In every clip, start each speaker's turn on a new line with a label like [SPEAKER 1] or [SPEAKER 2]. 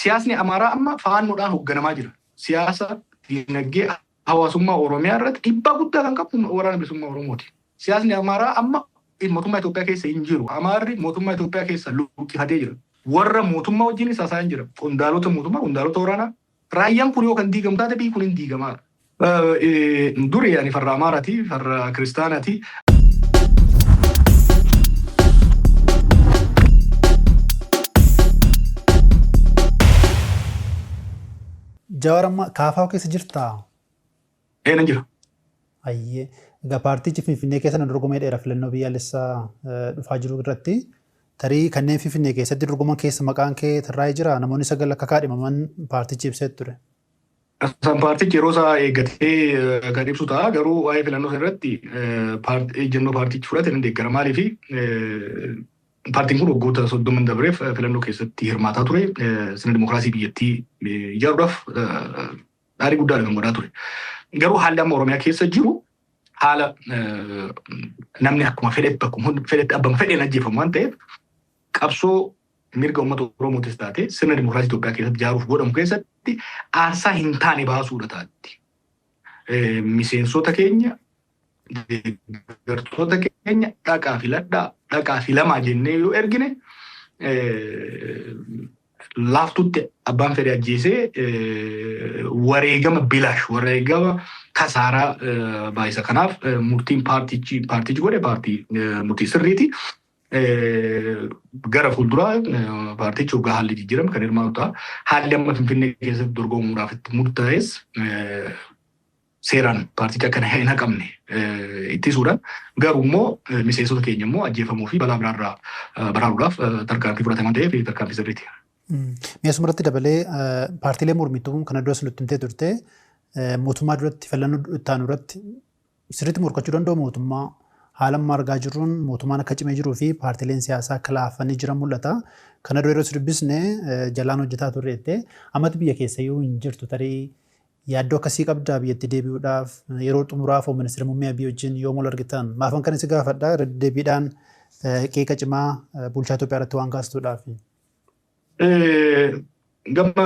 [SPEAKER 1] siyaasni Amaaraa amma faannoodhaan hoogganamaa jira. Siyaasa dinagdee hawaasummaa Oromiyaa irratti dhiibbaa guddaa kan qabu waraana bilisummaa Oromooti. Siyaasni Amaaraa amma mootummaa Itoophiyaa keessa hin jiru. Amaarri mootummaa Itoophiyaa keessa luqqifatee jira. Warra mootummaa wajjin haasa'aa jira. Qondaalota mootummaa, qondaalota waraanaa. Raayyaan kun yoo kan diigamu taate biyyi kun hin diigamaadha. Duri yaani farra Amaaraati, farra Kiristaanaati.
[SPEAKER 2] Jawaar amma KFO keessa jirtaa?
[SPEAKER 1] Nan jira.
[SPEAKER 2] Ayyee. Egaa paartichi Finfinnee keessa dorgomee dheeraa filannoo biyyaalessaa dhufaa jiru irratti tarii kanneen Finfinnee keessatti dorgoman keessa maqaan kee tarraa'ee jira. Namoonni sagal akka kaadhimaman paartichi ibsee ture.
[SPEAKER 1] San paartichi yeroo isaa eeggatee kan ibsu ta'a. Garuu waa'ee filannoo irratti ejjennoo paartichi fudhate ni deeggara. Maaliif paartiin kun waggoota 30 dabreef filannoo keessatti hirmaataa ture. Sirna dimookiraasii biyyattii ijaaruudhaaf dhaarii guddaadha kan godhaa ture. Garuu haalli amma Oromiyaa keessa jiru haala namni akkuma fedhetti abbaan fedheen ajjeefamu waan ta'eef qabsoo mirga uummata Oromootis taate sirna dimookiraasii Itoophiyaa keessatti ijaaruuf godhamu keessatti aarsaa hin taane baasuudha taatti. Miseensota keenya, deeggartoota keenya dhaqaa filadhaa, dhaqaa filamaa jennee yoo ergine laaftutti abbaan fedhe ajjeesee wareegama bilaash, wareegama kasaaraa baay'isa. Kanaaf murtiin paartichi godhe paartii murtii sirriiti. Gara fuulduraa paartichi hoggaa haalli jijjiirame kan hirmaatu ta'a. Haalli amma Finfinnee keessatti dorgomuudhaaf itti murtaa'es seeraan paartichi akka hin haqamne ittisuudhaan garuu immoo miseensota keenya immoo ajjeefamuu fi balaa biraarraa baraaruudhaaf tarkaanfii fudhataman ta'eef tarkaanfii sirriiti.
[SPEAKER 2] Mi'eessuma irratti dabalee paartiilee mormituu kana duras nutti himtee turte mootummaa duratti filannoo itti aanu irratti sirriitti morkachuu danda'u mootummaa haala amma argaa jirruun mootummaan akka cimee jiruu fi paartiileen siyaasaa akka laafanii jiran mul'ata. Kana dura yeroo dubbisne jalaan hojjetaa turre jettee ammatti biyya keessa yoo hin jirtu tarii yaaddoo akkasii qabdaa biyyatti deebi'uudhaaf yeroo xumuraaf ministeera muummee Abiy wajjin yoo wal argitan maafan kan isin gaafadha irra deebiidhaan qeeqa cimaa bulchaa Itoophiyaa irratti waan kaastuudhaaf.
[SPEAKER 1] Gama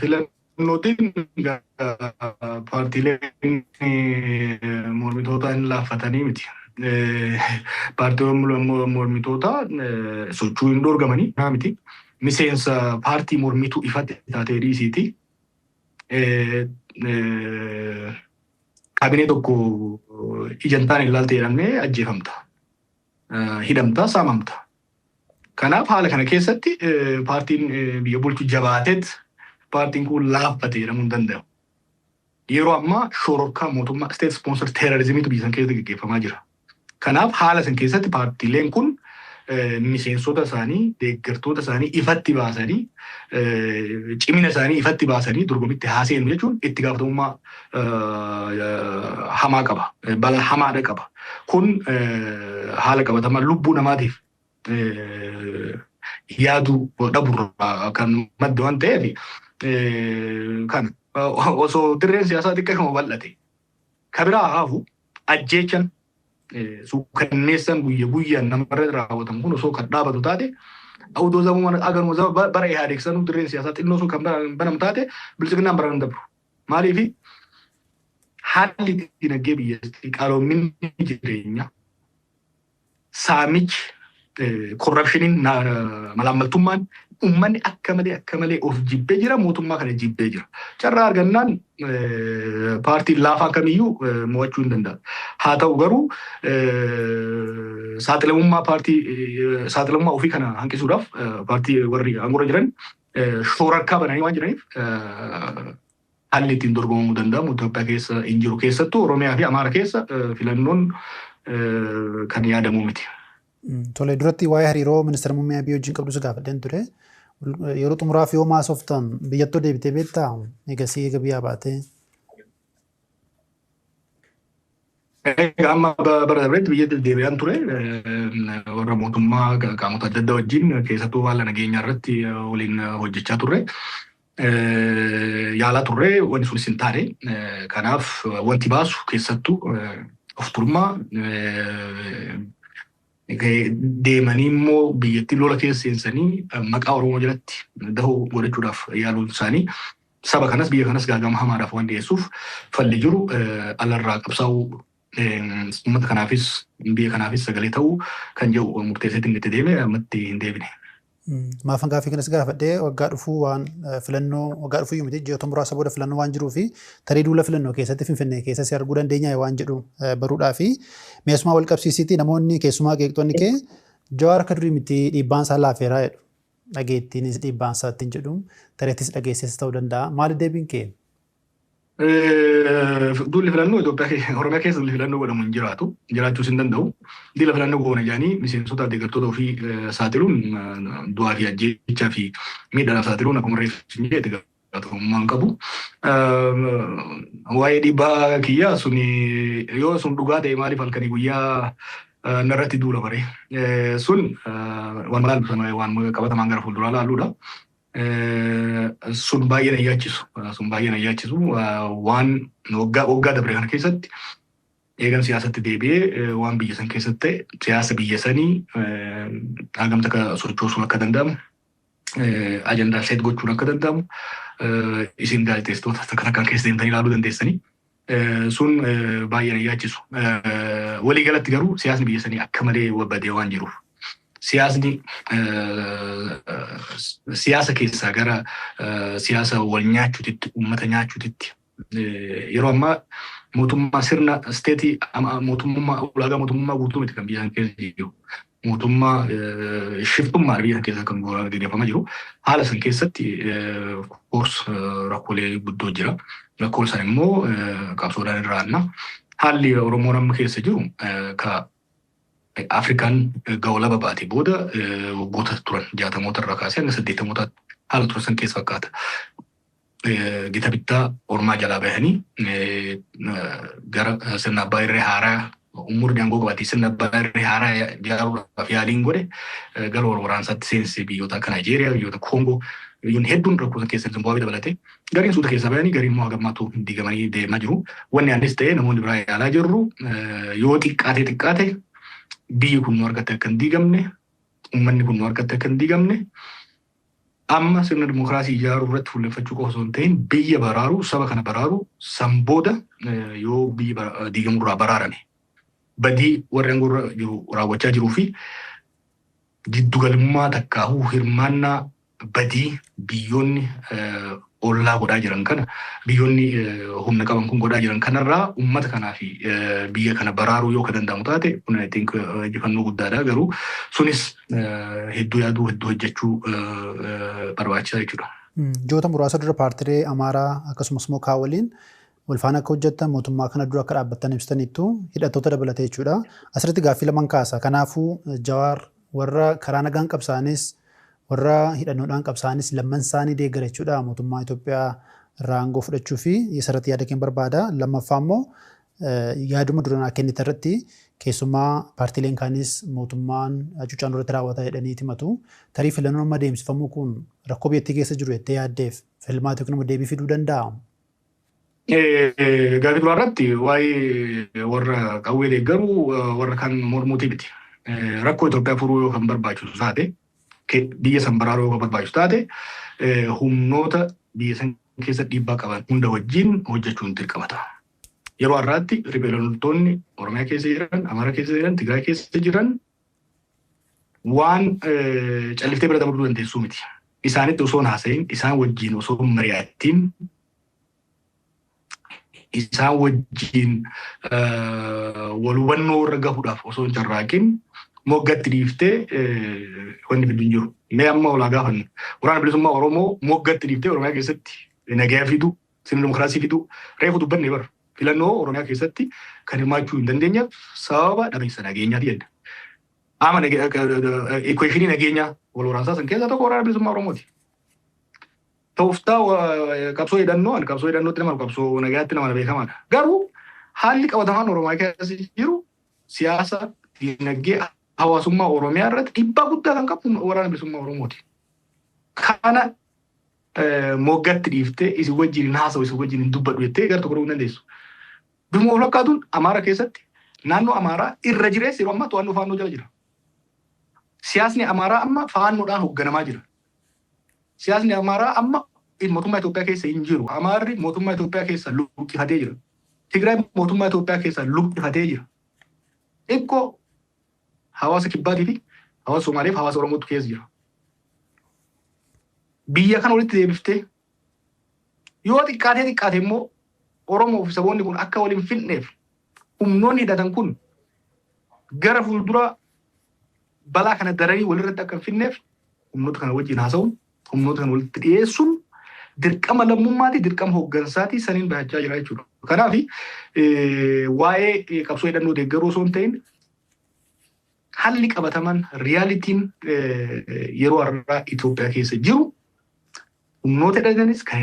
[SPEAKER 1] filannootiin paartiileen mormitootaa hin laaffatanii miti. Paartiileen mormitootaa sochuu hin dorgamanii miti. Miseensa paartii mormituu ifatti taatee dhiisiiti. Kaabinee tokko ijantaan ilaaltee jedhamee ajjeefamta. Hidhamta, saamamta. Kanaaf haala kana keessatti paartiin biyya bulchu jabaateet paartiin kun laaffate jedhamuu hin danda'u. Yeroo ammaa shororkaa mootummaa state sponsor terrorizimiitu biyya san keessatti gaggeeffamaa jira. Kanaaf haala san keessatti paartiileen kun miseensota isaanii, deeggartoota isaanii ifatti baasanii, cimina isaanii ifatti baasanii dorgomitti haaseenu jechuun itti gaafatamummaa hamaa qaba. Balaa hamaadha qaba. Kun haala qabatamaa lubbuu namaatiif yaaduu dhaburraa kan madda waan ta'eef kan osoo dirreen siyaasaa xiqqashuma bal'ate kabiraa haafu ajjeechan suukanneessan guyyaan namarra raawwatamu kun osoo kan dhaabatu taate awudoo zamuu agaruma zama bara ihaadeegsanuu dirreen siyaasaa xinnoo osoo kan banamu taate bilisignaan bara hin dabru. Maaliif haalli dinagdee biyyattii qaroominni jireenya saamichi korrapshiniin malaammaltummaan uummanni akka malee of jibbee jira, mootummaa kana jibbee jira. Carraa argannaan paartiin laafaan kamiyyuu mo'achuu hin danda'a. Haa ta'u garuu saaxilamummaa ofii kana hanqisuudhaaf paartii warri aangorra jiran shororkaa bananii waan jiraniif haalli ittiin dorgomamuu danda'amu Itoophiyaa keessa hin jiru. Keessattuu Oromiyaa fi Amaara keessa filannoon kan yaadamu miti.
[SPEAKER 2] Tole duratti waa'ee hariiroo ministeera muummee Abiy wajjin qabdu gaafadheen ture. Yeroo xumuraaf yoo maasoftan biyyattuu deebitee beektaa? Eegasii eega biyyaa baatee.
[SPEAKER 1] Amma bara darbeetti biyyatti deebi'aan ture. Warra mootummaa qaamota adda addaa wajjin keessattuu haala nageenyaa irratti waliin hojjechaa turre. Yaalaa turre wanti sunis hin taane. Kanaaf wanti baasu keessattuu of turmaa deemanii immoo biyyattii lola keessa seensanii maqaa Oromoo jalatti dahoo godhachuudhaaf yaaluun isaanii saba kanas biyya kanas gaagama hamaadhaaf waan dhiyeessuuf falli jiru alarraa qabsaa'uu uummata kanaafis biyya kanaafis sagalee ta'uu kan jedhu murteesseetiin itti deeme ammatti hin deebine.
[SPEAKER 2] Maafan gaaffii kanas gaafadhee waggaa dhufuu waan filannoo waggaa dhufuu yoo miti ji'oota muraasa booda filannoo waan jiruu fi tarii duula filannoo keessatti Finfinnee keessatti arguu dandeenya waan jedhu baruudhaa fi meesuma wal qabsiisiitii namoonni keessumaa qeeqxoonni kee Jawaar akka durii miti dhiibbaan isaa laafeeraa jedhu dhageettiinis dhiibbaan isaa ittiin jedhu tareettis dhageesses ta'uu danda'a maali deebiin kee?
[SPEAKER 1] Duulli filannoo Itoophiyaa Oromiyaa keessa duulli filannoo godhamu hin jiraatu jiraachuus hin danda'u. Duula filannoo goona jedhanii miseensota deeggartoota ofii saaxiluun du'aa fi ajjeechaa fi miidhaadhaaf saaxiluun akkuma reeffi jedhe gaafatamummaa hin qabu. Waa'ee dhiibbaa kiyyaa sun yoo sun dhugaa ta'e maaliif halkanii guyyaa narratti duula bare. Sun waan malaalu waan qabatamaan gara fuulduraa laaluudha. Sun baay'ee na yaachisu waan waggaa dabre kana keessatti eegan siyaasatti deebi'ee waan biyya san keessatti siyaasa biyya sanii hagamta akka sochoosuun akka danda'amu ajandaa seet gochuun akka danda'amu isin gaazexeessitoota takkan keessa deemtanii ilaaluu dandeessanii sun baay'ee na yaachisu. Walii galatti garuu siyaasni biyya sanii akka malee badee waan jiruuf. Siyaasa keessaa gara siyaasa wal nyaachuutitti uummata nyaachuutitti yeroo ammaa mootummaa sirna isteetii mootummaa ulaagaa mootummaa guutuu miti kan biyya sana keessa jiru mootummaa shiftummaa biyya sana keessa kan gaggeeffamaa jiru haala san keessatti rakkoolee guddoo jira rakkoon san immoo qabsoodhaan irraa aanna haalli Oromoon amma keessa jiru ka Afrikaan gawlaba baatee booda waggoota turan 60moota irraa kaasee hanga 80moota haala turan san keessa fakkaata. Gita bittaa ormaa jalaa bahanii gara sirna abbaa irree haaraa umurii aangoo qabatee sirna abbaa irree haaraa ijaaruudhaaf yaaliin godhe gara waraansaatti seense biyyoota akka Naayijeeriyaa, biyyoota Koongoo biyyoonni hedduun rakkoo san keessa Zimbaabuwee dabalatee gariin suuta keessaa bahanii gariin immoo hagammaatu diigamanii deemaa jiru. Wanni aannis ta'ee namoonni biraa yaalaa jirru yoo xiqqaate biyyi kun nu harkatti akka hin diigamne, uummanni kun nu harkatti akka hin diigamne, amma sirna dimokiraasii ijaaruu irratti fuulleffachuu qofa osoo hin ta'in biyya baraaru, saba kana baraaru, san booda yoo biyyi diigamuu irraa baraarame badii warri aangoo jiru raawwachaa jiruu fi giddugalummaa takkaahuu hirmaannaa badii biyyoonni ollaa godhaa jiran kana biyyoonni humna qaban kun godhaa jiran kanarraa uummata kanaa fi biyya kana baraaruu yoo ka danda'amu taate kun I think injifannoo guddaadha garuu sunis hedduu yaaduu hedduu hojjechuu barbaachisaa jechuudha.
[SPEAKER 2] Ji'oota muraasa dura paartilee Amaaraa akkasumas immoo KFO waliin wal faana akka hojjettan mootummaa kana dura akka dhaabbattan ibsitaniittu hidhattoota dabalatee jechuudha. Asirratti gaaffii lama kaasa. Kanaafuu Jawaar warra karaa nagaan qabsaanis warra hidhannoodhaan qabsaanis lamman isaanii deeggara jechuudha mootummaa Itoophiyaa irraa aangoo fudhachuu fi isarratti yaada kennan barbaada. Lammaffaa immoo yaaduma duranaa kennite irratti keessumaa paartileen kaanis mootummaan hacuuccaan irratti raawwata jedhanii himatu. Tarii filannoon amma deemsifamuu kun rakkoo biyyattii keessa jiru jettee yaaddeef filmaata yookiin immoo deebii fiduu danda'a?
[SPEAKER 1] Gaaffii duraa irratti waa'ee warra qawwee deeggaru warra kan mormuutii miti. Rakkoo Itoophiyaa furuu yoo kan barbaachisu taate biyya san baraaruu yoo barbaachisu taate humnoota biyya san keessa dhiibbaa qaban hunda wajjin hojjechuun dirqamata. Yeroo har'aatti ribeeloltoonni Oromiyaa keessa jiran, Amaaraa keessa jiran, Tigraay keessa jiran waan calliftee bira dabaluu dandeessuu miti. Isaanitti osoo hin haasa'in, isaan wajjin osoo hin mari'atin, isaan wajjin wal hubannoo irra gahuudhaaf osoo hin carraaqin moggatti dhiiftee wanni fidu hin jiru. Mee amma olaa gaafannu waraana bilisummaa Oromoo moggatti dhiiftee Oromiyaa keessatti nagaa fidu, sirna dimokiraasii fidu, reefu dubbanne bara. Filannoo Oromiyaa keessatti kan hirmaachuu hin dandeenyeef sababa dhabiinsa nageenyaati jenna. Ama equationii nageenyaa wal waraansaa san keessaa tokko waraana bilisummaa Oromooti. Tooftaa qabsoo hidhannootti nama qabsoo nagaatti nama beekamaadha. Garuu haalli qabatamaan Oromiyaa keessa jiru siyaasa dinagdee hawaasummaa Oromiyaa irratti dhiibbaa guddaa kan qabu waraana bilisummaa Oromooti. Kana moggatti dhiiftee isin wajjin haasa'u isin wajjin hin dubbadhu jettee gara tokko dhufuu dandeessu. Bifuma wal fakkaatuun Amaaraa keessatti naannoo Amaaraa irra jireessi yeroo ammaa to'annoo faannoo jala jira. Siyaasni Amaaraa amma faannoodhaan hoogganamaa jira. Siyaasni Amaaraa amma mootummaa Itoophiyaa keessa hin jiru. Amaarri mootummaa Itoophiyaa keessa luqqifatee jira. Tigraay mootummaa Itoophiyaa keessa luqqifatee jira. Ikkoo hawaasa kibbaatii fi hawaasa Somaaliif hawaasa Oromootu keessa jira. Biyya kana walitti deebiftee yoo xiqqaate immoo Oromoo fi saboonni kun akka waliin finneef humnoonni hidhatan kun gara fuuldura balaa kana daranii walirratti akka hin finneef humnoota kana wajjin haasa'uun humnoota kana walitti dhiyeessuun dirqama lammummaati, dirqama hooggansaati saniin bahachaa jira jechuudha. Kanaaf waa'ee qabsoo hidhannoo deeggaruu osoo hin ta'in haalli qabataman riyaalitiin yeroo har'aa Itoophiyaa keessa jiru humnoota hidhatanis kan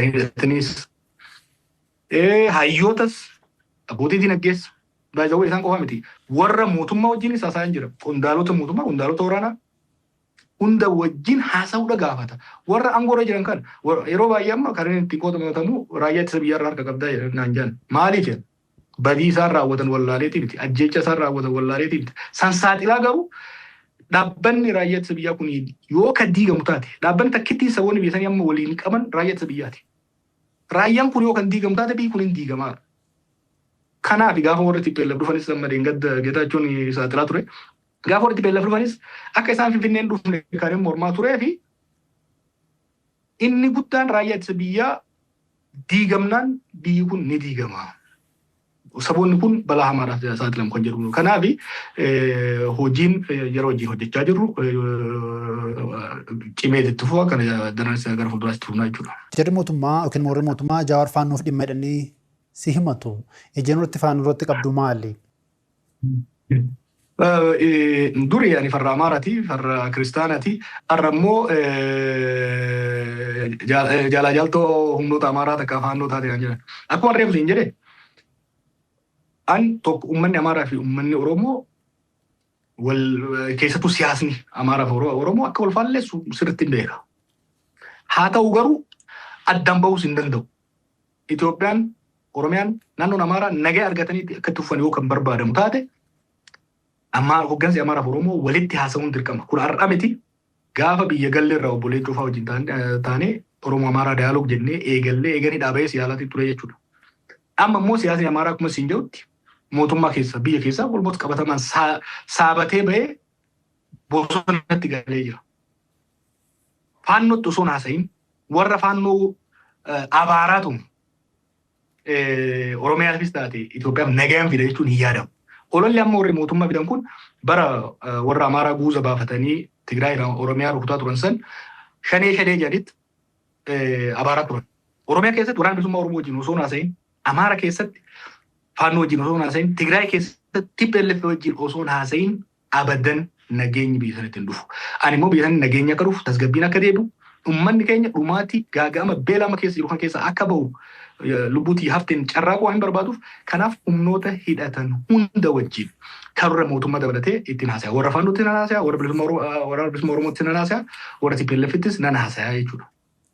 [SPEAKER 1] hidhatanis hayyootas abbootii dinagdees baay'ee isaan qofa miti. Warra mootummaa wajjinis haasa'an jira. Qondaalota mootummaa, qondaalota waraanaa hunda wajjin haasa'uudha gaafata. Warra aangoorra jiran kan yeroo baay'ee amma kan inni ittiin qotamatamu raayyaa ittisa biyyaarraa harka qabdaa naan jedhan. Maaliif jedhan? Badii isaan raawwatan wallaaleetii miti. Ajjeecha isaan raawwatan wallaaleetii miti. San saaxilaa garuu dhaabbanni raayyaa ittisa biyyaa kun yoo kan diigamu taate dhaabbanni takkittii saboonni biyya sanii amma waliin qaban raayyaa ittisa biyyaati. Raayyaan kun yoo kan diigamu taate biyyi kun hin diigamaa. Kanaaf gaafa warri TPLF dhufanis amma deengada Geetaachoon saaxilaa ture. Gaafa warri TPLF dhufanis akka isaan Finfinneen dhufne kan mormaa turee fi inni guddaan raayyaa ittisa biyyaa diigamnaan biyyi kun ni diigama. Saboonni kun balaa hamaadhaaf saaxilamu kan jedhu. Kanaaf hojiin yeroo hojii hojjechaa jirru cimee itti fufa kan daran gara fuulduraatti tuunaa jechuudha.
[SPEAKER 2] Jarri mootummaa yookiin warri mootummaa Jawaar faannoof dhimma jedhanii si himatu. Ejjeen irratti faannoo irratti qabdu maali?
[SPEAKER 1] Duri ani farra Amaaraati, farra Kiristaanaati. Har'a immoo jaalajaaltoo humnoota Amaaraa takka faannoo taate kan jedhan. Akkuma reefu siin jedhe an tokko uummanni Amaaraa fi uummanni Oromoo wal keessattuu siyaasni Amaaraa fi Oromoo akka wal faalleessu sirriitti hin beeka. Haa ta'u garuu addaan bahuus hin danda'u. Itoophiyaan Oromiyaan naannoon Amaaraa nagaa argatanii akka itti uffanni yoo kan barbaadamu taate hooggansi Amaaraa fi Oromoo walitti haasa'uun dirqama. Kun har'a miti gaafa biyya galle irraa obbolee cufaa wajjin taane Oromoo Amaaraa daayaloog jennee eeganii dhaabee siyaalaatti ture jechuudha. Amma immoo siyaasni Amaaraa akkuma siin jedhutti mootummaa keessa biyya keessaa walumatti qabatamaan saabatee bahee bosonatti galee jira. Faannootti osoo haasa'in warra faannoo abaaraatu Oromiyaafis taate Itoophiyaaf nagaan fida jechuun hin yaadamu. Ololli amma warri mootummaa fidan kun bara warra Amaaraa guuza baafatanii Tigraay Oromiyaa rukutaa turan san shanee jedhanitti abaaraa turan. Oromiyaa keessatti waraana bilisummaa Oromoo wajjin osoo haasa'in, Amaara keessatti faannoo wajjin osoo haasa'in, Tigraay keessatti TPLF wajjin osoo haasa'in abadan nageenyi biyya sanatti hin dhufu. Ani immoo biyya sanatti nageenya akka dhufu, tasgabbiin akka deebi'u, uummanni keenya dhumaatii gaaga'ama beelama keessa jiru kan keessa akka bahu lubbuutii hafteen carraaquu waan barbaaduuf kanaaf humnoota hidhatan hunda wajjin karoora mootummaa dabalatee ittiin haasa'aa. Warra faannootti nan haasa'aa, warra bilisummaa Oromootti nan haasa'aa, warra TPLFittis nan haasa'aa jechuudha.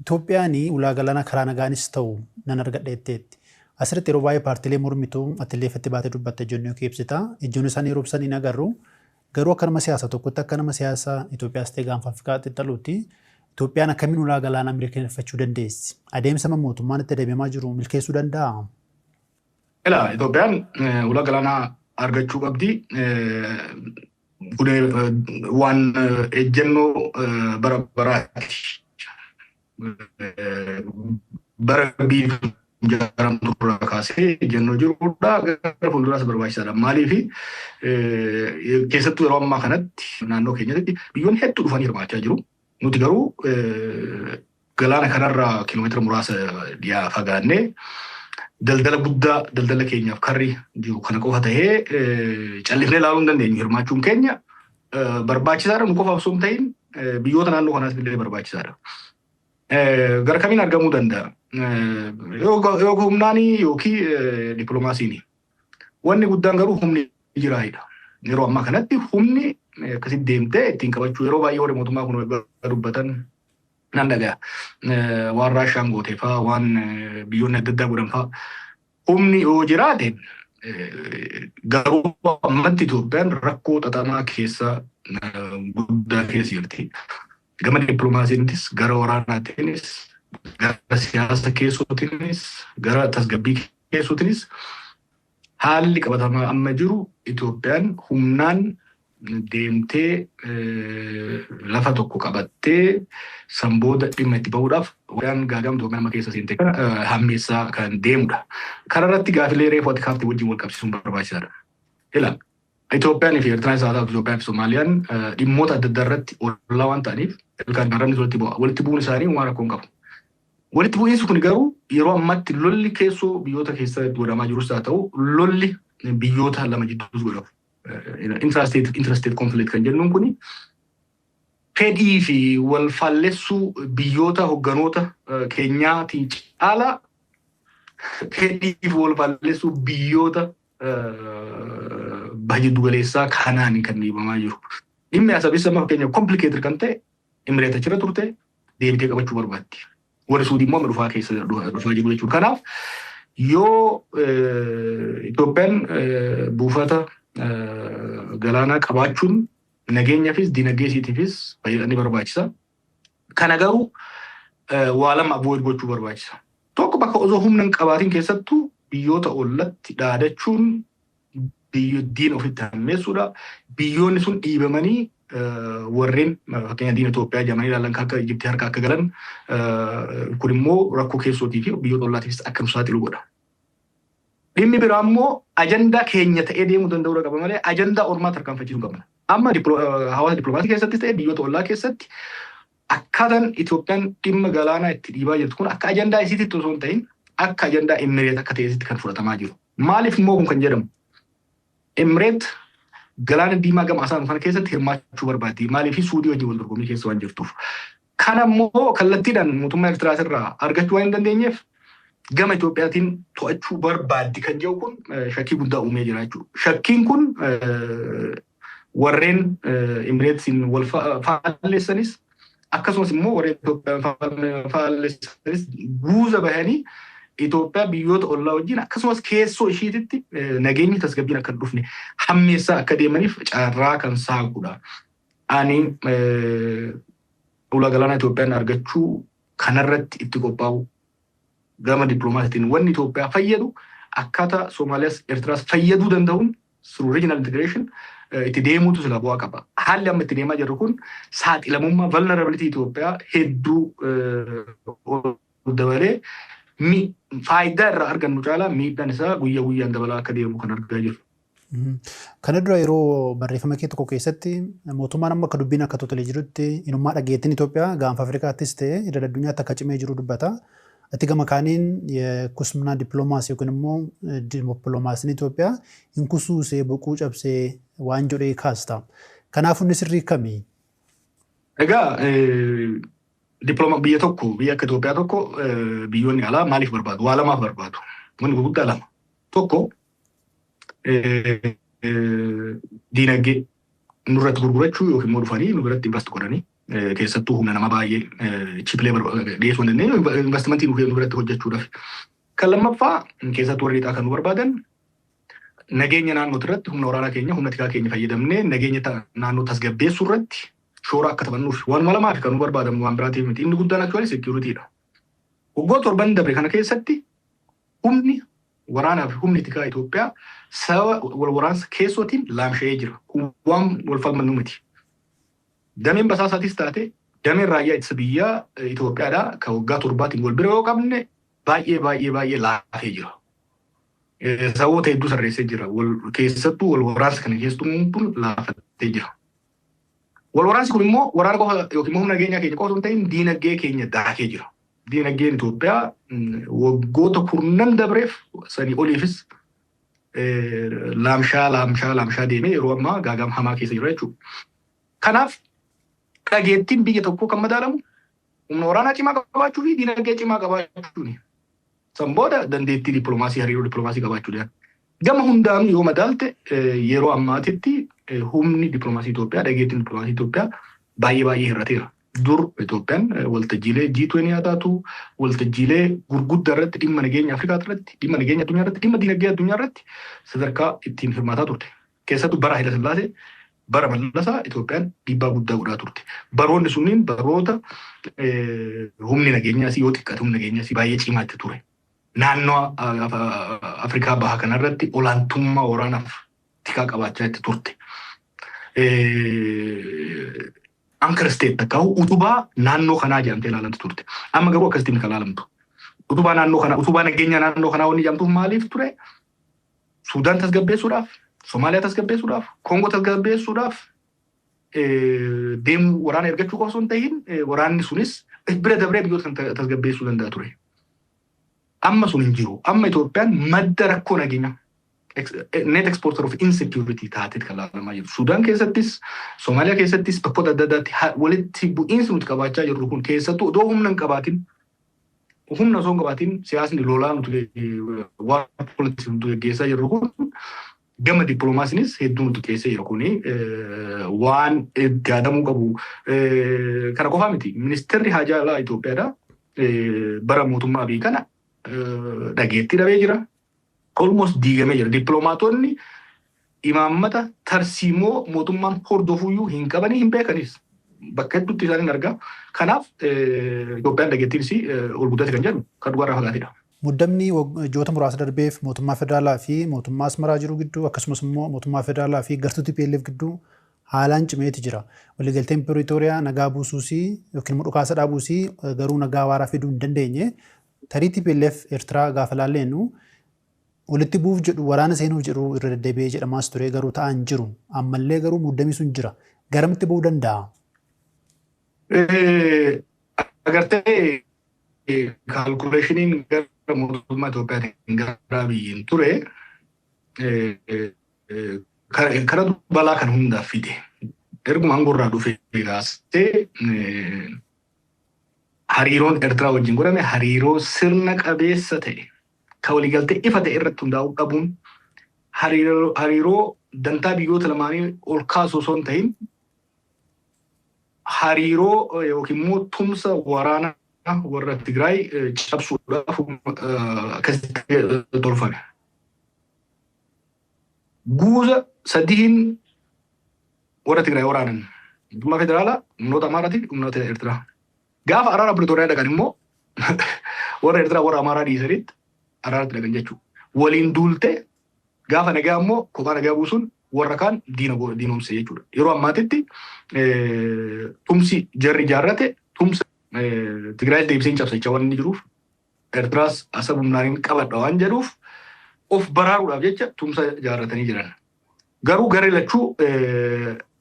[SPEAKER 2] Itoophiyaan ulaa galaana karaa nagaanis ta'u nan argadha jetteetti. Asirratti yeroo baay'ee paartiilee mormituu atileeffatti baatee dubbatte ejjennu yookiin ibsita. Ejjennu isaanii yeroo ibsan hin agarru. Garuu akka nama siyaasa tokkotti akka nama siyaasa Itoophiyaas ta'e gaanfa Afrikaatti xaluutti Itoophiyaan akkamiin ulaa galaanaa mirkaneeffachuu dandeessi? Adeemsa mootummaan itti adeemaa jiru milkeessuu danda'a?
[SPEAKER 1] Itoophiyaan ulaa galaanaa argachuu qabdi. Waan ejjennoo bara baraati. Bara biif jaaramtu irraa kaasee ejjennoo jirudha. Gara fuulduraas barbaachisaadha. Maaliif keessattuu yeroo ammaa kanatti naannoo keenyatti biyyoonni hedduu dhufanii hirmaachaa jiru. Nuti garuu galaana kanarraa kiiloomeetira muraasa dhiyaa fagaannee daldala guddaa daldala keenyaaf karri jiru kana qofa ta'ee callifnee ilaaluu hin dandeenyu. Hirmaachuun keenya barbaachisaadha. Nu qofaaf osoo hin ta'in biyyoota naannoo kanaas illee barbaachisaadha. Gara kamiin argamuu danda'a? Yoo humnaanii yookiin dippiloomaasiini. Wanni guddaan garuu humni jiraayidha. Yeroo ammaa kanatti humni akkasitti deemtee ittiin qabachuu yeroo baay'ee warri mootummaa kun dubbatan nan dhaga'a. Waan Raashaan gootee fa'aa waan biyyoonni adda addaa godhan fa'aa humni yoo jiraate garuu ammatti Itoophiyaan rakkoo xaxamaa keessa guddaa keessa jirti. Gama dippiloomaasiinis gara waraanaatiinis gara siyaasa keessootiinis gara tasgabbii keessootiinis haalli qabatamaa amma jiru Itoophiyaan humnaan deemtee lafa tokko qabattee sanbooda dhimma itti bahuudhaaf waan gaagamtuu nama keessa seente kana hammeessaa kan deemudha. Kana irratti gaafilee reefu ati kaafte wajjin wal qabsiisuun barbaachisaadha. Ila Itoophiyaan fi Eertiraan isaa ta'u Itoophiyaan fi Soomaaliyaan dhimmoota adda addaa irratti ollaa waan ta'aniif kan garaan walitti bu'uun isaanii waan rakkoo hin qabu. Walitti bu'iinsi kun garuu yeroo ammatti lolli keessoo biyyoota keessa godhamaa jirus haa ta'u lolli biyyoota lama jidduus godhamu. Intrastate conflict kan jennuun kuni fedhii fi wal faallessuu biyyoota hogganoota keenyaatiin caalaa fedhii fi wal faallessuu biyyoota jiddu galeessaa kanaan kan dhiibamaa jiru. Dhimmi asabisa amma fakkeenya complicated kan ta'e Imireet achirra turte deebitee qabachuu barbaaddi. Warri Suudii immoo dhufaa keessa dhufaa jiru jechuudha. Kanaaf yoo Itoophiyaan buufata galaanaa qabaachuun nageenyaafis dinagdeesiitiifis fayyadanii barbaachisa. Kana garuu waa lama avoid gochuu barbaachisa. Tokko bakka osoo humna hin qabaatiin keessattuu biyyoota ollatti dhaadachuun diina ofitti hammeessuudha. Biyyoonni sun dhiibamanii warreen fakkeenya diina Itoophiyaa jedhamanii ilaalan akka Ijiptii harka akka galan kun immoo rakkoo keessootii fi biyyoota ollaatiifis akka nu saaxilu godha. Dhimmi biraa immoo ajandaa keenya ta'ee deemuu danda'uu qaba malee ajandaa ormaa tarkaanfachiisuu qabna. Amma hawaasa dippiloomaasii keessattis ta'e biyyoota ollaa keessatti akkaataan Itoophiyaan dhimma galaanaa itti dhiibaa jirtu kun akka ajandaa isiitti osoo hin ta'in akka ajandaa Imireet akka ta'etti kan fudhatamaa jiru. Maaliif immoo kun kan jedhamu? Imireet galaana diimaa gama asaan kana keessatti hirmaachuu barbaaddi. Maaliif Suudii wajjin wal dorgommii keessa waan jirtuuf. Kana immoo kallattiidhaan mootummaa Eertiraas irraa argachuu waan hin dandeenyeef gama Itoophiyaatiin to'achuu barbaaddi kan jedhu kun shakkii guddaa uumee jira jechuudha. Shakkiin kun warreen Imireetiin wal faallessanis akkasumas immoo warreen Itoophiyaan faallessanis guuza bahanii Itoophiyaa biyyoota ollaa wajjin akkasumas keessoo ishiititti nageenyi tasgabbiin akka dhufne hammeessaa akka deemaniif carraa kan saaqudha. Ani ulaa galaanaa Itoophiyaan argachuu kanarratti itti qophaa'u gama dippiloomaasiitiin wanni Itoophiyaa fayyadu akkaataa Soomaaliyaas Eertiraas fayyaduu danda'uun through regional integration itti deemuutu sila bu'aa qaba. Haalli amma itti deemaa jirru kun saaxilamummaa vulnerability Itoophiyaa hedduu dabalee faayidaa irraa argannu caalaa miidhaan isaa guyyaa guyyaan dabalaa akka deemu kan argaa jirru.
[SPEAKER 2] Kana dura yeroo barreeffama kee tokko keessatti mootummaan amma akka dubbiin akka totolee jirutti inummaa dhageettiin Itoophiyaa gaanfa Afrikaattis ta'e idil addunyaatti akka cimee jiru dubbata. Ati gama kaaniin kusumnaa dippiloomaasii yookiin immoo dippiloomaasiin Itoophiyaa hin kusuusee boquu cabsee waan jedhee kaasta. Kanaaf inni sirrii kamii?
[SPEAKER 1] Egaa biyya tokko biyya akka Itoophiyaa tokko biyyoonni alaa maaliif barbaadu? Waa lamaaf barbaadu. Wanni gurguddaa lama. Tokko diinagdee nurratti gurgurachuu yookiin immoo dhufanii nu biratti invest godhanii keessattuu humna nama baay'ee chipilee dhiyeessuu hin dandeenye investimentii nu biratti hojjechuudhaaf. Kan lammaffaa keessattuu warri lixaa kan nu barbaadan nageenya naannoo irratti humna waraanaa keenya humna tikaa keenya fayyadamnee nageenya naannoo tasgabbeessuu irratti shoora akka taphannuuf waan malamaa fi kan nu barbaadamu waan biraatiif miti. Inni guddaan actually securityidha. Waggoota torban dabre kana keessatti humni waraanaa fi humni tikaa Itoophiyaa sababa wal waraansa keessootiin laamsha'ee jira. Kun waan wal falmannu miti. Dameen basaasaatis taate dameen raayyaa ittisa biyyaa Itoophiyaadhaa kan waggaa torbaatiin wal bira yoo qabne baay'ee laafee jira. Sababoota hedduu sarreessee jira. Keessattuu wal waraansa kana keessattuu laafatee jira. Wal waraansi kun immoo waraana qofa yookiin humna nageenyaa keenya qofa osoo hin ta'in diinagdee keenya daakee jira. Diinagdeen Itoophiyaa waggoota kurnan dabreef sanii oliifis laamshaa deemee yeroo ammaa gaagama hamaa keessa jira jechuudha. Kanaaf dhageettiin biyya tokkoo kan madaalamu humna waraanaa cimaa qabaachuu fi diinagdee cimaa qabaachuuni. San booda dandeettii dippiloomaasii hariiroo dippiloomaasii qabaachuudhaan. Gama hundaanuu yoo madaalte yeroo ammaatitti humni dippiloomaasii Itoophiyaa dhageettiin dippiloomaasii Itoophiyaa baay'ee hir'ateera. dur Itoophiyaan waltajjiilee G20 haa taatu waltajjiilee gurguddaa irratti dhimma nageenya Afrikaa irratti dhimma nageenya addunyaa irratti dhimma dinagdee addunyaa irratti sadarkaa ittiin hirmaataa turte. Keessattuu bara Haayile Sillaasee bara Mallasaa Itoophiyaan dhiibbaa guddaa godhaa turte. Baroonni sunniin baroota humni nageenyaas yoo xiqqaate humni nageenyaas baay'ee cimaatti ture. Naannoo Afrikaa bahaa kanarratti olaantummaa waraanaaf tikaa qabaachaa itti turte. Anchor state takkaa'u utubaa naannoo kanaa jedhamtee ilaalamtu turte. Amma garuu akkasitti kan ilaalamtu. Utubaa naannoo kanaa, utubaa nageenya naannoo kanaa wanni jedhamtuuf maaliif ture? Suudaan tasgabbeessuudhaaf, Somaaliyaa tasgabbeessuudhaaf, Koongoo tasgabbeessuudhaaf deemuu waraana ergachuu qofa osoo hin ta'in waraanni sunis bira dabree biyyoota kan tasgabbeessuu danda'a ture. Amma sun hin jiru. Amma Itoophiyaan madda rakkoo nageenyaa. Net exporter of insecurity taateet kan ilaalamaa jiru. Suudaan keessattis, Somaaliyaa keessattis bakkoota adda addaatti walitti bu'iinsi nuti qabaachaa jirru kun keessattuu odoo humna hin qabaatin, humna osoo hin qabaatin siyaasni lolaa nuti waan politiksii nuti gaggeessaa jirru kun gama dippiloomaasiinis hedduu nuti keessee jiru kuni waan itti yaadamuu qabu. Kana qofaa miti. Ministeerri haajaa alaa Itoophiyaadha. Bara mootummaa Abiy kana dhageettii dhabee jira. Almost diigamee jira. Dippiloomaatonni imaammata tarsiimoo mootummaan hordofuyyuu hin qabanii hin beekanis. Bakka hedduutti isaan hin argaa. Kanaaf Itoophiyaan dhageettiinis ol guddate kan jedhu kan dhugaarraa fagaatedha.
[SPEAKER 2] Muddamni ji'oota muraasa darbeef mootummaa federaalaa fi mootummaa Asmaraa jiru gidduu akkasumas immoo mootummaa federaalaa fi gartuu TPLF gidduu haalaan cimeeti jira. Waliigalteen Piriitooriyaa nagaa buusuus yookiin immoo dhukaasa dhaabuus garuu nagaa waaraa fiduu hin dandeenye. Tarii TPLF Eertiraa gaafa laalleenu walitti buuf jedhu waraana seenuuf jedhu irra deddeebi'ee jedhamaas ture garuu ta'an jiru. Ammallee garuu muddamii sun jira. Garamitti bu'uu danda'a?
[SPEAKER 1] Agartee kaalkuleeshiniin gara mootummaa Itoophiyaatiin gara biyyiin ture kana balaa kan hundaaf fide. Erguma aangorraa dhufee kaasee hariiroon Eertiraa wajjin godhame hariiroo sirna qabeessa ta'e. Ka waliigaltee ifa ta'e irratti hundaa'uu qabuun hariiroo dantaa biyyoota lamaanii ol kaasuu osoo hin ta'in hariiroo yookiin immoo tumsa waraanaa warra Tigraay cabsuudhaaf akkasitti tolfame. Guuza sadiin warra Tigraay waraanan mootummaa federaalaa, humnoota Amaaraatii fi humnoota Eertiraa. Gaafa araara Piriitooriyaa dhaqan immoo warra Eertiraa warra Amaaraa dhiisanitti araaratti dhaqan jechuudha. Waliin duultee gaafa nagaa immoo kophaa nagaa buusuun warra kaan diinoomse jechuudha. Yeroo ammaatitti tumsi jarri ijaarrate tumsa Tigraay deebisee cabsachaa waan inni jiruuf Eertiraas asa humnaan qabadha waan jedhuuf of baraaruudhaaf jecha tumsa ijaarratanii jiran. Garuu garee lachuu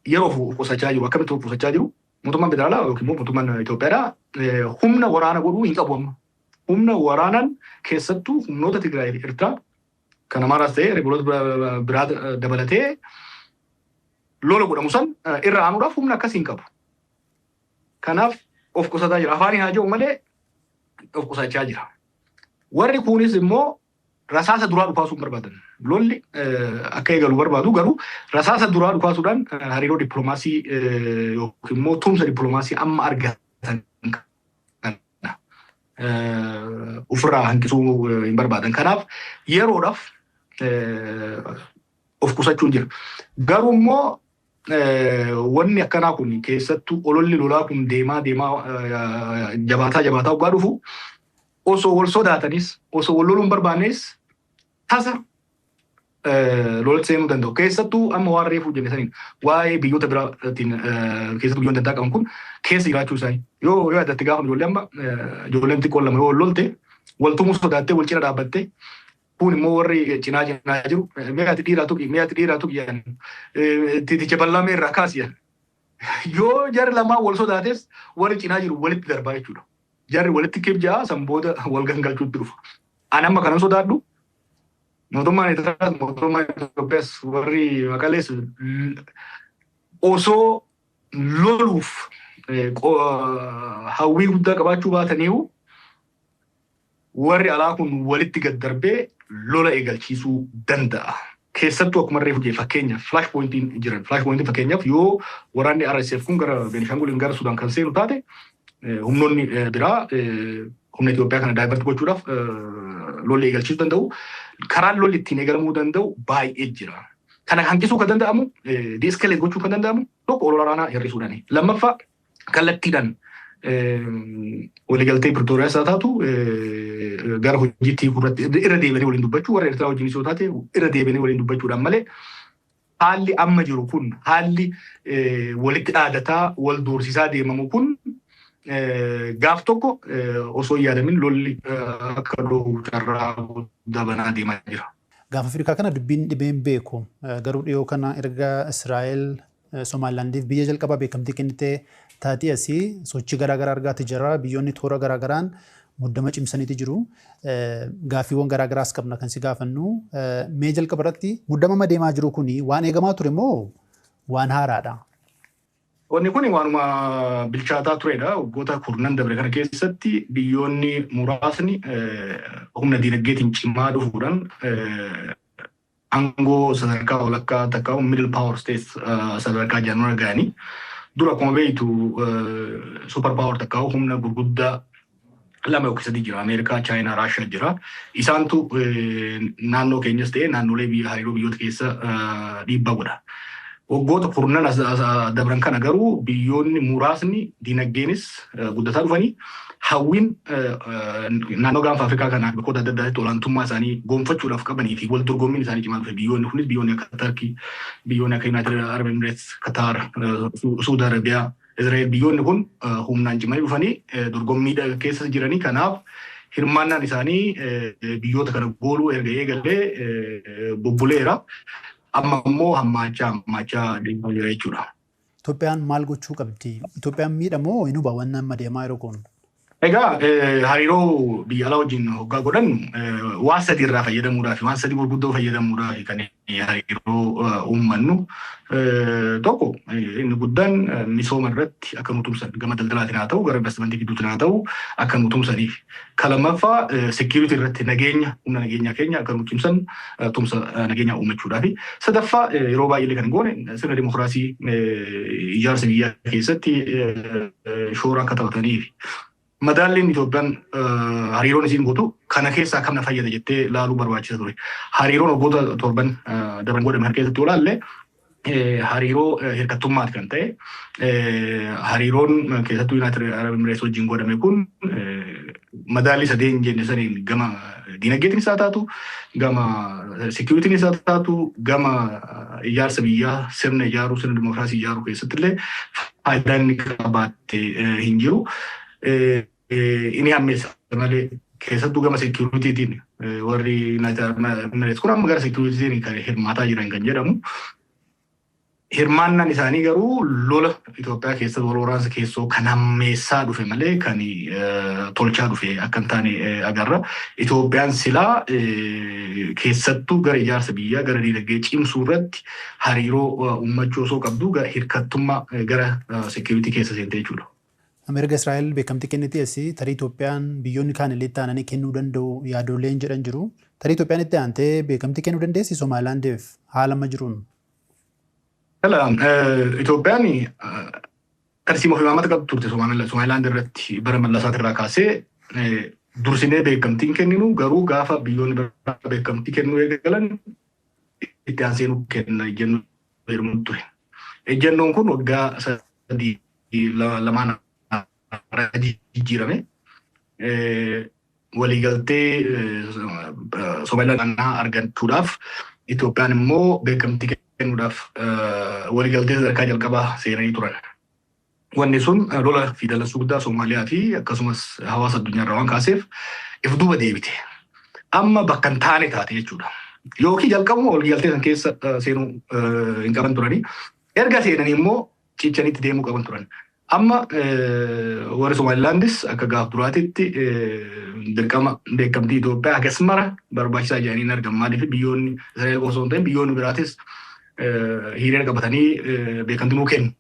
[SPEAKER 1] yeroo of qusachaa jiru. Akkamitti of qusachaa jiru? Mootummaan federaalaa yookiin immoo mootummaan Itoophiyaadhaa humna waraana godhuu hin qabu amma. Humna waraanaan keessattuu humnoota Tigraay fi Eertiraa kan Amaaraas ta'ee riboota biraa dabalatee lola godhamu san irra aanuudhaaf humna akkasii hin qabu. Kanaaf of qusataa jira. Afaanii haa jiru malee of qusachaa jira. Warri kunis immoo rasaasa duraa dhukaasuu hin barbaadan. Lolli akka eegalu barbaadu garuu rasaasa duraa dhukaasuudhaan hariiroo dippiloomaasii yookiin immoo tumsa dippiloomaasii amma argatan ofirraa hanqisuu hin barbaadan. Kanaaf yeroodhaaf of qusachuun jira. Garuu immoo wanni akkanaa kun keessattuu ololli lolaa kun deemaa jabaataa waggaa dhufu osoo wal sodaatanis osoo wal loluu hin barbaannes tasa lolatti seenuu danda'u. Keessattuu amma waan reefuu jenne saniin waa'ee biyyoota biraatiin keessattuu biyyoota addaa qaban kun keessa jiraachuu isaanii. Yoo yaadatti gaafa ijoollee amma ijoolleen xiqqoon lama yoo wal lolte waltumuu sodaattee wal cina dhaabbattee kun immoo warri cinaa jiru meeqatti dhiiraa tuqi jedhan titicha bal'aa meerraa kaasiyan. Yoo jarri lamaan wal sodaates warri cinaa jiru walitti darbaa jechuudha. Jarri walitti kibjaa san booda wal gangalchuutti dhufa. Ani amma kanan sodaadhu mootummaan Eertiraas mootummaan Itoophiyaas warri Maqalees osoo loluuf hawwii guddaa qabaachuu baataniiru warri alaa kun walitti gad darbee lola eegalchiisuu danda'a. keessattuu akkuma reefu jee fakkeenyaaf flash pointiin jiran. Flash pointiin fakkeenyaaf yoo waraanni RSF kun gara Beenishaanguliin gara Sudaan kan seenu taate humnoonni biraa humna Itoophiyaa kana daayivert gochuudhaaf lolli eegalchiisuu danda'u. Karaan lolli ittiin eegalamuu danda'u baay'ee jira. Kana hanqisuu kan danda'amu deeskaleet gochuu kan danda'amu tokko ol waraanaa hir'isuudhaani. Lammaffaa kallattiidhaan waliigaltee Piretooriyaas haa taatu gara hojiitti irratti irra deebiinee waliin dubbachuu warra Eertiraa wajjin yoo taate irra deebiinee waliin dubbachuudhaan malee haalli amma jiru kun haalli walitti dhaadataa wal doorsisaa deemamu kun gaaf tokko osoo yaadamin lolli akka dhohu carraa dabanaa deemaa jira.
[SPEAKER 2] Gaafa Afrikaa kana dubbiin dhibeen beeku garuu dhiyoo kana erga Israa'el Somaalilaandiif biyya jalqabaa beekamtii kennitee taatee asii sochii garaagaraa argaati jira. Biyyoonni toora garaagaraan muddama cimsaniiti jiru. Gaaffiiwwan garaagaraas qabna kan si gaafannu. Mee jalqaba irratti muddama deemaa jiru kuni waan eegamaa ture moo waan haaraadha?
[SPEAKER 1] Wanni kun waanuma bilchaataa turedha. Waggoota kurnan dabre kana keessatti biyyoonni muraasni humna diinagdeetiin cimaa dhufuudhaan aangoo sadarkaa walakkaa takka middle power states sadarkaa jedhamu ga'anii dura akkuma beektu super power takka humna gurguddaa lama yookiin sadii jira. Ameerikaa, Chaayinaa, Raashiyaa jira. Isaantu naannoo keenyas ta'ee naannolee hariiroo biyyoota keessa dhiibbaa godha. Waggoota kurnan dabran kana garuu biyyoonni muraasni diinagdeenis guddataa dhufanii hawwiin naannoo gaanfa Afrikaa kanaa bakkoota adda addaatti olaantummaa isaanii gonfachuudhaaf qabanii fi wal dorgommiin isaanii cimaa dhufe biyyoonni kunis biyyoonni akka Turkii, biyyoonni akka United Arab Emirates, Qatar, Saudi Arabiyaa, Israa'el biyyoonni kun humnaan cimanii dhufanii dorgommii keessa jiranii kanaaf hirmaannaan isaanii biyyoota kana gooluu erga eegalee bubbuleera. Amma immoo hammaachaa deemaa jira jechuudha.
[SPEAKER 2] Itoophiyaan maal gochuu qabdi? Itoophiyaan miidhamoo hin hubanne amma deemaa yeroo kun?
[SPEAKER 1] Egaa hariiroo biyya alaa wajjin hoggaa godhan waan sadii irraa fayyadamuudhaaf waan sadii gurguddoo fayyadamuudhaaf kan hariiroo uummannu. Tokko inni guddaan misooma irratti akka nu tumsan gama daldalaatiin haa ta'u gara investimentii gidduutiin haa ta'u akka nu tumsaniif. Lammaffaa security irratti nageenya humna nageenyaa keenya akka nu tumsan tumsa nageenyaa uummachuudhaafi. Sadaffaa yeroo baay'ee kan goone sirna dimokiraasii ijaarsa biyyaa keessatti shoora akka taphataniif. Madaalliin Itoophiyaan hariiroon isiin gootu kana keessaa kamna fayyada jettee laaluu barbaachisa ture. Hariiroon waggoota torban dabran godhame harka keessatti olaalle hariiroo hirkattummaati kan ta'e. Hariiroon keessattuu United Arab Emirates wajjin godhame kun madaallii sadeen jenne saniin gama diinagdeetiinis haa taatu, gama securitynis haa taatu, gama ijaarsa biyyaa sirna ijaaruu, sirna dimokiraasii ijaaruu keessatti illee faayidaa inni qabaate hin jiru. Ini hammeessa malee keessattuu gama securitytiin warri United Arab Emirates kun amma gara securitytiin kan hirmaataa jiran kan jedhamu. Hirmaannaan isaanii garuu lola Itoophiyaa keessatti wal waraansa keessoo kan hammeessaa dhufe malee kan tolchaa dhufe akka hin taane agarra. Itoophiyaan silaa keessattuu gara ijaarsa biyyaa gara diinagdee cimsuu irratti hariiroo uummachuu osoo qabdu hirkattummaa gara security keessa seentee jechuudha.
[SPEAKER 2] Ameerika Israa'el beekamtii kennitee asii tarii Itoophiyaan biyyoonni kaan illee taananii kennuu danda'u yaadoleen jedhan jiru. Tarii Itoophiyaan itti aantee beekamtii kennuu dandeessi Somaalilaandiif haala amma jiruun?
[SPEAKER 1] Itoophiyaan tarsiima ofii maamata qabdu turte Somaalilaand irratti bara mallasaati irraa kaasee dursinee beekamtiin kenninu garuu gaafa biyyoonni biraa beekamtii kennuu eegalan itti aanseenuu kenna ejjennoo jedhamu ture. Ejjennoon kun waggaa sadii lamaan jijjiirame waliigaltee Somaalilaand argachuudhaaf Itoophiyaan immoo beekamtii kennuudhaaf waliigaltee sadarkaa jalqabaa seenanii turan. Wanni sun lola fi dalansuu guddaa Somaaliyaa fi akkasumas hawaasa addunyaarraa waan kaaseef if duuba deebite. Amma bakka hin taane taate jechuudha. Yookiin jalqabuma waliigaltee san keessa seenuu hin qaban turanii erga seenanii immoo cichaniitti deemuu qaban turan. Amma warri Somaalilaandis akka gaaf duraatitti dirqama beekamtii Itoophiyaa hagas mara barbaachisaa jedhanii hin argamu. Maaliif biyyoonni Israa'el osoo hin ta'in biyyoonni biraatis hiriira qabatanii beekamtii nuu kennu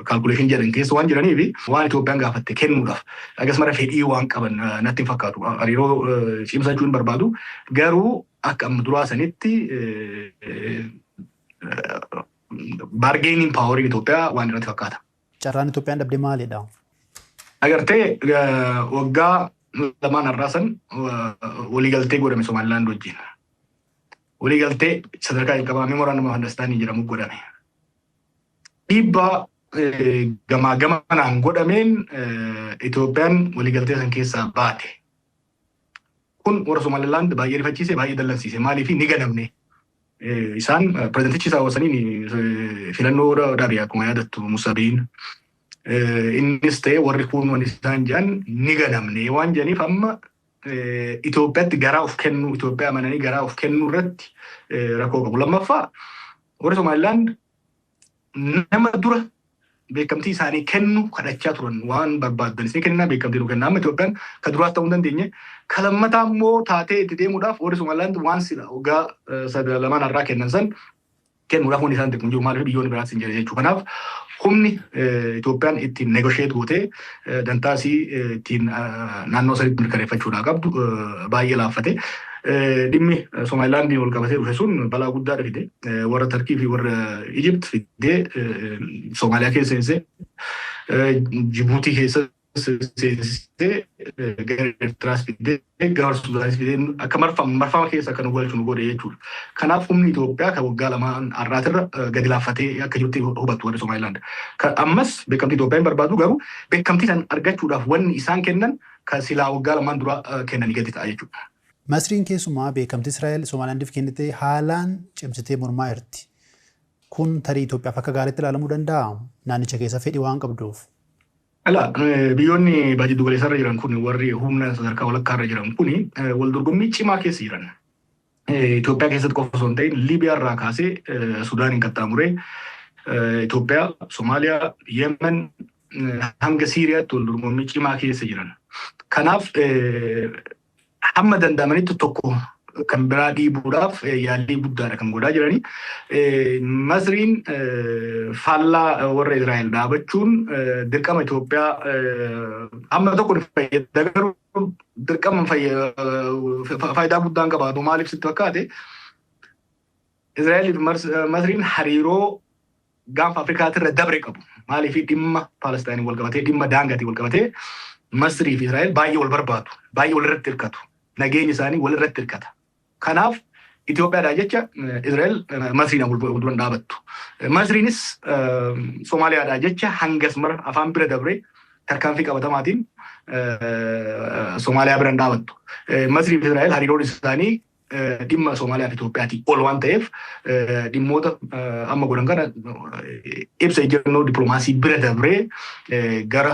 [SPEAKER 1] kaalkuleeshin jedhan keessa waan jiraniif waan Itoophiyaan gaafatte kennuudhaaf hagas mara fedhii waan qaban natti hin fakkaatu. Hariiroo cimsachuu hin barbaadu. Garuu akka amma duraa sanitti bargaining power Itoophiyaa waan irratti fakkaata.
[SPEAKER 2] Carraan Itoophiyaan dhabde maalidha?
[SPEAKER 1] Agartee waggaa lamaan har'aasan waliigaltee godhame Somaliland wajjin. Waliigaltee sadarkaa jalqabaa memorandum of understanding jedhamu godhame. Dhiibbaa gamaa gamanaan godhameen Itoophiyaan waliigaltee san keessaa baate. Kun warra Somaliland baay'ee rifachiise, baay'ee dallansiise. Maaliif ni ganamne? Isaan pireezidentichi isaa wasanii filannoo dhaabee akkuma yaadattu Musa Biin. Innis ta'e warri kun waan isaan jedhan ni ganamne waan jedhaniif amma Itoophiyaatti garaa of kennu, Itoophiyaa amananii garaa of kennu irratti rakkoo qabu. Lammaffaa warri Somaliland nama dura beekamtii isaanii kennu kadhachaa turan waan barbaadan isin kennaa beekamtii nu kenna. Amma Itoophiyaan ka duraas ta'uu hin dandeenye. Ka lammataa immoo taatee itti deemuudhaaf warri Somaliland waan sila waggaa lamaan har'aa kennan san kennuudhaaf waan isaan xiqqoo jiru maaliif biyyoonni biraas hin jedhe jechuudha. Kanaaf humni Itoophiyaan ittiin negotiate gootee dantaasii ittiin naannoo sanitti mirkaneeffachuudhaa qabdu baay'ee laaffate. Dhimmi Somaliland wal qabatee dhufe sun balaa guddaa fide. Warra Turkii fi warra Egypt fidee Somaaliyaa keessa seensee Jibuutii keessa seensee gara Eertiraas fidee gara Sudaanis fidee akka marfama keessa akka nu galchu nu godhe jechuudha. Kanaaf humni Itoophiyaa kan waggaa lamaan har'aatirra gadi laaffatee akka jirti hubattu warri Somaliland. Ammas beekamtii Itoophiyaan barbaadu garuu beekamtii san argachuudhaaf wanni isaan kennan kan silaa waggaa lamaan dura kennanii gadi ta'a jechuudha.
[SPEAKER 2] Masriin keessumaa beekamtii Israa'el Somaaliyaandiif kennite haalaan cimsitee mormaa jirti. Kun tarii Itoophiyaaf akka gaariitti ilaalamuu danda'a? Naannicha keessa fedhii waan qabduuf.
[SPEAKER 1] Biyyoonni baay'ee dugaleessarra jiran kun warri humna sadarkaa walakkaarra jiran kun wal dorgommii cimaa keessa jiran. Itoophiyaa keessatti qofa osoo hin ta'in Liibiyaarraa kaasee Sudaaniin qaxxaamuree Itoophiyaa, Somaaliyaa, Yemen hanga Siiriyaatti wal dorgommii cimaa keessa jiran. Kanaaf hamma danda'amanitti tokko kan biraa dhiibuudhaaf yaallii guddaadha kan godhaa jiranii. Masriin faallaa warra Israa'el dhaabachuun dirqama Itoophiyaa amma tokko ni fayyada garuu dirqama faayidaa guddaa hin qabaatu. Maaliif sitti fakkaate Israa'el fi Masriin hariiroo gaanfa Afrikaatirra dabre qabu. Maaliif dhimma Palestaayinii wal qabatee dhimma daangaatiin wal qabatee Masrii fi Israa'el baay'ee wal barbaadu, baay'ee wal irratti hirkatu. Nageenyi isaanii wal irratti hirkata. Kanaaf Itoophiyaadhaa jecha Israa'el Masriidhaan wal dura dhaabattu. Masriinis Somaaliyaadhaa jecha hangas mara afaan bira dabree tarkaanfii qabatamaatiin Somaaliyaa bira dhaabattu. Masrii fi Israa'el hariiroon isaanii dhimma Somaaliyaa fi Itoophiyaatti ol waan ta'eef dhimmoota amma godhan kana ibsa ejjennoo dippiloomaasii bira dabree gara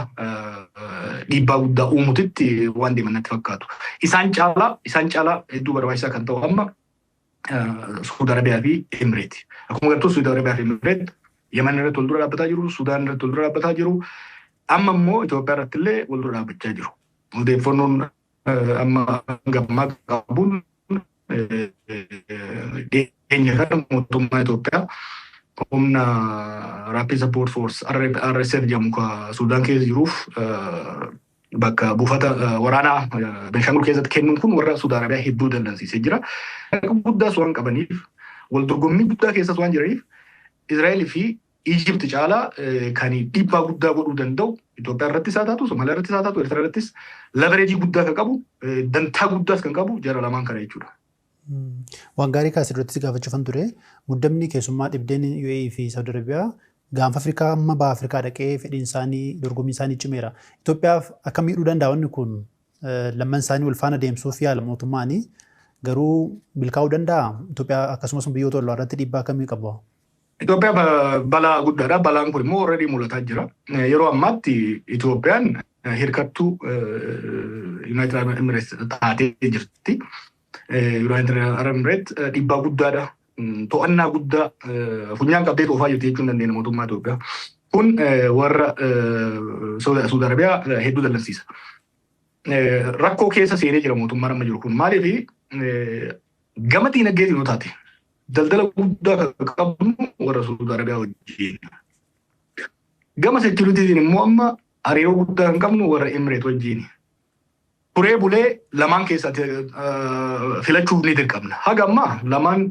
[SPEAKER 1] dhiibbaa guddaa uumuutitti waan deeman natti fakkaatu. Isaan caalaa hedduu barbaachisaa kan ta'u amma Saudi Arabiyaa fi Emireeti. Akkuma gartuu Saudi Arabiyaa fi Emireet Yemen irratti wal dura dhaabbataa jiru, Sudaan irratti wal dura dhaabbataa jiru. Amma immoo Itoophiyaa irratti illee wal dura dhaabbachaa jiru. Odeeffannoon amma gammaa qabuun dhiyeenya kana mootummaa Itoophiyaa humna Rapid Support Force RSF jedhamu kan Sudaan keessa jiruuf bakka buufata waraanaa Benshangul keessatti kennuun kun warra Saudi Arabiyaa hedduu dallansiisee jira. Guddaas waan qabaniif wal dorgommii guddaa keessas waan jiraniif Israa'el fi Egypt caalaa kan dhiibbaa guddaa godhuu danda'u Itoophiyaa irrattis haa taatu, Somaaliyaa irrattis haa taatu, Eertiraa irrattis levereejii guddaa kan qabu, dantaa guddaas kan qabu jara lamaan kana jechuudha.
[SPEAKER 2] Waan gaarii kaasee duratti gaafachuufan ture muddamni keessummaa dhibdeen UAE fi Saudi Arabiyaa gaanfa Afrikaa amma baha Afrikaa dhaqee fedhiin isaanii dorgommii isaanii cimeera. Itoophiyaaf akka miidhuu danda'a wanni kun lamman isaanii wal faana deemsuuf yaala mootummaanii garuu milkaa'uu danda'a. Itoophiyaa akkasumas biyyoota ollaa irratti dhiibbaa akkamii qabu?
[SPEAKER 1] Itoophiyaa balaa guddaadha. Balaan kun immoo already mul'ataa jira. Yeroo ammaatti Itoophiyaan hirkattuu United Arab Emirates taatee jirti. United Arab Emirates dhiibbaa guddaadha. To'annaa guddaa funyaan qabdee toofaa jirti jechuun dandeenya mootummaa Itoophiyaa. Kun warra Saudi Arabiyaa hedduu dallansiisa. Rakkoo keessa seenee jira mootummaan amma jiru kun maaliif gama diinagdeetiin yoo taate daldala guddaa kan qabnu warra Saudi Arabiyaa wajjin. Gama seekuriitiitiin immoo amma hariiroo guddaa kan qabnu warra Emirates wajjin. turee bulee lamaan keessatti filachuuf ni dirqamna. Haga ammaa lamaan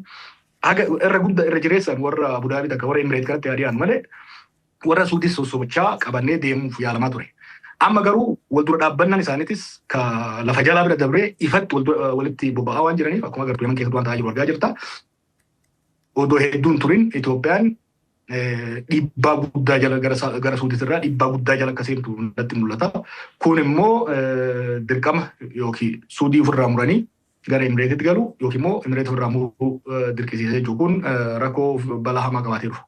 [SPEAKER 1] haga irra guddaa irra jireessan warra Abu Dhaabii takka warra Imireet kanatti yaadiyaan malee warra Suudis sosobachaa qabannee deemuuf yaalamaa ture. Amma garuu wal dura dhaabbannaan isaaniitis ka lafa jalaa bira dabree ifatti walitti boba'aa waan jiraniif akkuma agartuu yaman keessatti waan ta'aa jiru argaa jirta. Odoo hedduun turin Itoophiyaan dhiibbaa guddaa jala gara Suudis irraa dhiibbaa guddaa jala akka seentu natti mul'ata. Kun immoo dirqama yookiin Suudii ofirraa muranii gara Imireetitti galu yookiin immoo Imireet ofirraa muruu dirqisiisa jechuun kun rakkoo balaa hamaa qabaatee dhufa.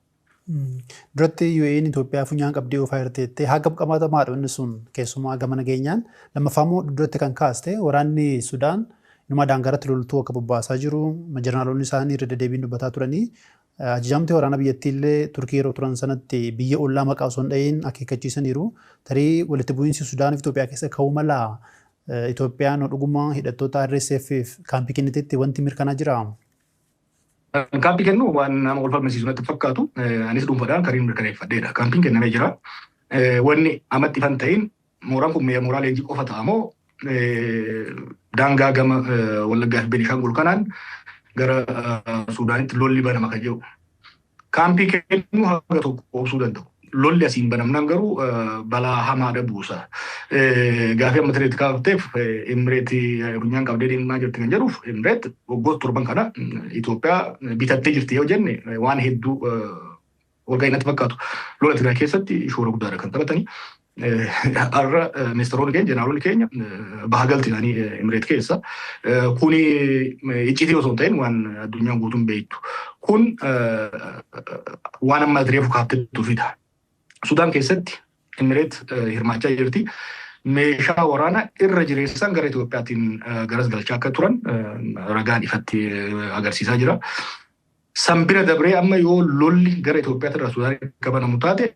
[SPEAKER 2] Duratti UAE'n Itoophiyaa funyaan qabdee ofaa hirteettee haga qabatamaadha inni sun keessumaa gama nageenyaan lammaffaa immoo duratti kan kaaste waraanni Sudaan numa daangaratti loltuu akka bobbaasaa jiru jeneraaloonni isaanii irra deddeebiin dubbataa turanii ajajamtee waraana biyyattii illee Turkii yeroo turan sanatti biyya ollaa maqaa osoo hin dhayin akeekkachiisaniiru tarii walitti bu'iinsi Sudaaniif Itoophiyaa keessa ka'uu mala Itoophiyaan dhuguma hidhattoota RSF kaampii kennitetti wanti mirkanaa jira.
[SPEAKER 1] Kaampii kennu waan nama wal falmisiisu natti fakkaatu anis dhuunfaadhaan kan mirkaneeffadheedha. Kaampiin kennamee jira. Wanni amatti ifan ta'in mooraan kun mooraa leenjii qofa ta'amoo daangaa gama Wallaggaa fi Beenishaangul kanaan gara Suudaanitti lolli banama kan jiru. Kaampii kennu haga tokko obsuu danda'u. Lolli asiin banamnaan garuu balaa hamaadha buusa. Gaafii amma tireetti kaafteef Imireetii funyaan qabdee deemaa jirti kan jedhuuf Imireet waggoota torban kana Itoophiyaa bitattee jirti yoo jenne waan hedduu walga'ii natti fakkaatu. Lola Tigraay keessatti shoora guddaadha kan taphatanii. Har'a ministeeronni keenya jeneraaloonni keenya baha galti isaanii Imireet keessa. Kuni icciitii osoo hin ta'in waan addunyaan guutuun beektu. Kun waan amma reefu kaaftee turfidha. Sudaan keessatti Imireet hirmaachaa jirti. Meeshaa waraanaa irra jireessan gara Itoophiyaatiin garas galchaa akka turan ragaan ifatti agarsiisaa jira. Sanbira dabree amma yoo lolli gara Itoophiyaatti irraa Sudaan qabanamu taate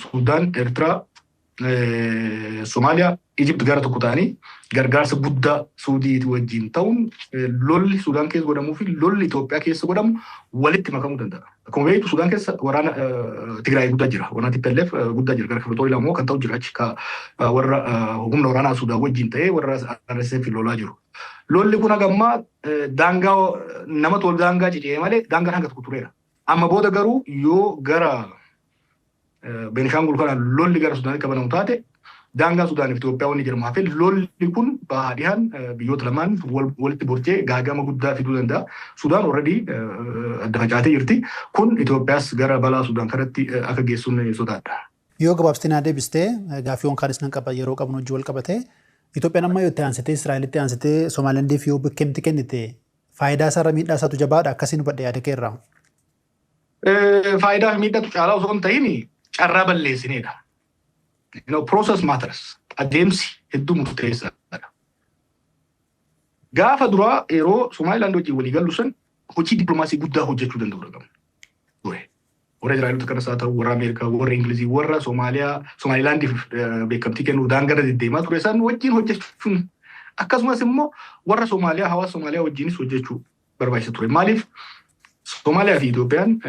[SPEAKER 1] Sudaan, Eertiraa, Somaaliyaa, Ijipt gara tokko ta'anii gargaarsa guddaa Suudii wajjin ta'uun lolli Sudaan keessa godhamuu fi lolli Itoophiyaa keessa godhamu walitti makamuu danda'a. Akkuma beektu Sudaan keessa waraana Tigraay guddaa jira. Waraana TPLF guddaa jira. Gara Firtorii lamoo kan ta'u jira achi warra humna waraanaa Sudaan wajjin ta'ee warra RSF lolaa jiru. Lolli kun hagammaa daangaa nama tol daangaa cicee malee daangaan hanga tokko tureera. Amma booda garuu yoo gara Beenishaangul kanaan lolli gara Sudaanitti qabanamu taate daangaa Sudaaniif Itoophiyaa wanni jedhamu hafee lolli kun baadiyaan biyyoota lamaan walitti borcee gaagama guddaa fiduu danda'a. Sudaan already adda facaatee jirti. Kun Itoophiyaas gara balaa Sudaan kanatti akka geessuun sodaadha.
[SPEAKER 2] Yoo gabaabsitee naa deebistee gaaffiiwwan kaanis nan qaba yeroo qabnu hojii wal qabatee Itoophiyaan amma yoo itti aansitee Israa'elitti aansitee Somaalilaandiif yoo bakkeemti kennite faayidaa isaarra miidhaa isaatu jabaadha akkasiin hubadhe yaada keerraa.
[SPEAKER 1] Faayidaa fi miidhaatu caalaa osoo hin ta'in carraa balleessineedha. Process matters. Adeemsi hedduu murteessaadha. Gaafa duraa yeroo Somaalilaand wajjin walii gallu san hojii dippiloomaasii guddaa hojjechuu danda'u dhaqamu. Warra Israa'eelota kanas haa ta'u, warra Ameerikaa, warra Ingilizii, warra Somaalilaandiif beekamtii kennuuf daangaa deddeemaa ture san wajjin hojjechuun akkasumas immoo warra Somaaliyaa hawaasa Somaaliyaa wajjinis hojjechuu barbaachisa ture. Maaliif Somaaliyaa fi Itoophiyaan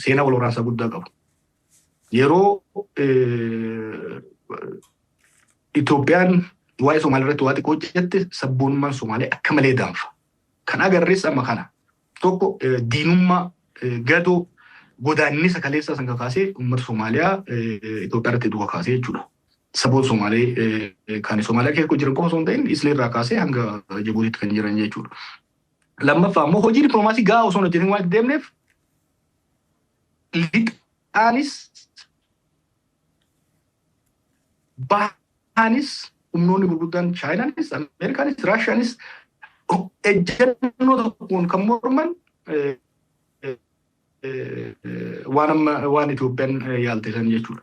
[SPEAKER 1] seenaa wal waraansaa guddaa qabu. Yeroo Itoophiyaan waa'ee Somaaliyaa irratti waa xiqqoo hojjette sabboonummaan Somaaliyaa akka malee daanfa. Kan agarrees amma kana. Tokko diinummaa gadoo godaannisa kaleessaa san kakaasee uummata Somaaliyaa Itoophiyaa irratti duuka kaasee jechuudha. Saboota Somaalee kan Somaaliyaa keessa jiran qofa osoo hin ta'in Islee irraa kaasee hanga Jibuutiitti kan jiran jechuudha. Lammaffaa immoo hojii dippiloomaasii gahaa osoo hin hojjetin waan deemneef lixaanis bahaanis humnoonni gurguddaan Chaayinaanis, Ameerikaanis, Raashiyaanis ejjennoo tokkoon kan morman waan Itoophiyaan yaalte san jechuudha.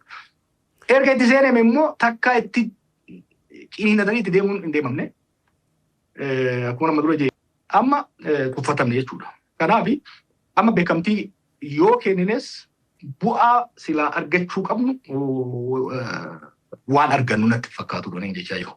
[SPEAKER 1] Erga itti seename immoo takkaa itti qiniinatanii itti deemuun hin deemamne. Akkuma nama dura amma tuffatamne jechuudha. Kanaaf amma beekamtii yoo kennines bu'aa silaa argachuu qabnu waan argannu natti fakkaatu dha jechaa jiru.